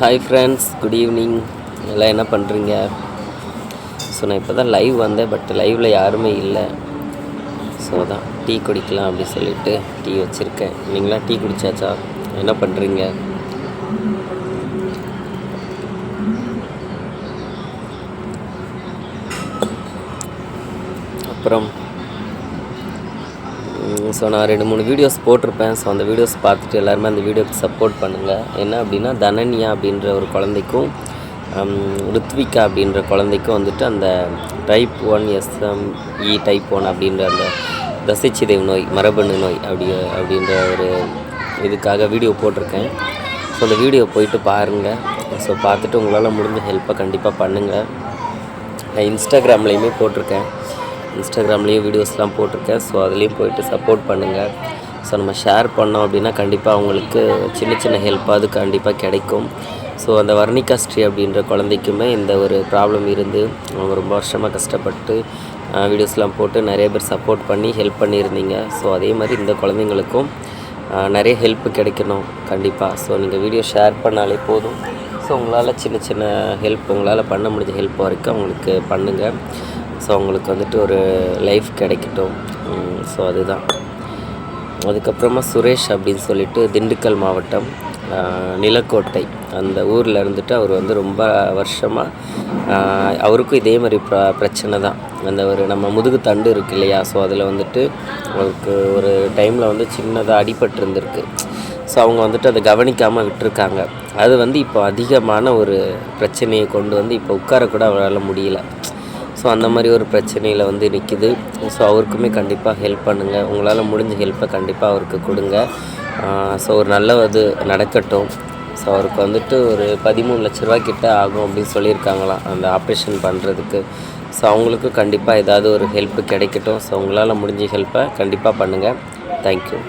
Hi friends, good evening. எல்லாம் என்ன பண்ணுறீங்க? ஸோ நான் இப்போ தான் லைவ் வந்தேன், பட் லைவில் யாருமே இல்லை. ஸோ தான் டீ குடிக்கலாம் அப்படி சொல்லிவிட்டு டீ வச்சுருக்கேன். நீங்களாம் டீ குடித்தாச்சா? என்ன பண்ணுறீங்க? அப்புறம் ஸோ நான் 2-3 வீடியோஸ் போட்டிருப்பேன். ஸோ அந்த வீடியோஸ் பார்த்துட்டு எல்லாருமே அந்த வீடியோக்கு சப்போர்ட் பண்ணுங்கள். என்ன அப்படின்னா, தனன்யா அப்படின்ற ஒரு குழந்தைக்கும் ருத்விகா அப்படின்ற குழந்தைக்கும் வந்துட்டு அந்த டைப் 1 SME டைப் 1 அப்படின்ற அந்த தசைச்சிதைவு நோய், மரபணு நோய் அப்படின்ற ஒரு இதுக்காக வீடியோ போட்டிருக்கேன். ஸோ அந்த வீடியோ போயிட்டு பாருங்கள். ஸோ பார்த்துட்டு உங்களால் முடிஞ்ச ஹெல்ப்பை கண்டிப்பாக பண்ணுங்கள். நான் இன்ஸ்டாகிராம்லேயுமே போட்டிருக்கேன். இன்ஸ்டாகிராம்லேயும் வீடியோஸ்லாம் போட்டிருக்கேன். ஸோ அதுலேயும் போயிட்டு சப்போர்ட் பண்ணுங்கள். ஸோ நம்ம ஷேர் பண்ணோம் அப்படின்னா கண்டிப்பாக அவங்களுக்கு சின்ன சின்ன ஹெல்ப்பாவது கண்டிப்பாக கிடைக்கும். ஸோ அந்த வர்ணிகா ஸ்ரீ அப்படின்ற குழந்தைக்குமே இந்த ஒரு ப்ராப்ளம் இருந்து அவங்க ரொம்ப வருஷமாக கஷ்டப்பட்டு வீடியோஸ்லாம் போட்டு நிறைய பேர் சப்போர்ட் பண்ணி ஹெல்ப் பண்ணியிருந்தீங்க. ஸோ அதே மாதிரி இந்த குழந்தைங்களுக்கும் நிறைய ஹெல்ப்பு கிடைக்கணும் கண்டிப்பாக. ஸோ நீங்கள் வீடியோ ஷேர் பண்ணாலே போதும். ஸோ உங்களால் சின்ன சின்ன ஹெல்ப், உங்களால் பண்ண முடிஞ்ச ஹெல்ப் வரைக்கும் அவங்களுக்கு பண்ணுங்கள். ஸோ அவங்களுக்கு வந்துட்டு ஒரு லைஃப் கிடைக்கட்டும். ஸோ அதுதான். அதுக்கப்புறமா சுரேஷ் அப்படின்னு சொல்லிட்டு திண்டுக்கல் மாவட்டம் நிலக்கோட்டை அந்த ஊரில் இருந்துட்டு அவர் வந்து ரொம்ப வருஷமாக அவருக்கும் இதே மாதிரி பிரச்சனை தான். அந்த ஒரு நம்ம முதுகு தண்டு இருக்குது இல்லையா, ஸோ அதில் வந்துட்டு அவருக்கு ஒரு டைமில் வந்து சின்னதாக அடிபட்டு இருந்திருக்கு. ஸோ அவங்க வந்துட்டு அதை கவனிக்காமல் விட்டுருக்காங்க. அது வந்து இப்போ அதிகமான ஒரு பிரச்சனையை கொண்டு வந்து இப்போ உட்காரக்கூட அவரால் முடியல. ஸோ அந்த மாதிரி ஒரு பிரச்சனையில் வந்து நிற்கிது. ஸோ அவருக்குமே கண்டிப்பாக ஹெல்ப் பண்ணுங்கள். உங்களால் முடிஞ்ச ஹெல்ப்பை கண்டிப்பாக அவருக்கு கொடுங்க. ஸோ ஒரு நல்ல இது நடக்கட்டும். ஸோ அவருக்கு வந்துட்டு ஒரு 13 லட்ச ரூபா கிட்ட ஆகும் அப்படின்னு சொல்லியிருக்காங்களாம் அந்த ஆப்ரேஷன் பண்ணுறதுக்கு. ஸோ அவங்களுக்கும் கண்டிப்பாக ஏதாவது ஒரு ஹெல்ப்பு கிடைக்கட்டும். ஸோ உங்களால் முடிஞ்ச ஹெல்ப்பை கண்டிப்பாக பண்ணுங்கள். தேங்க்யூ.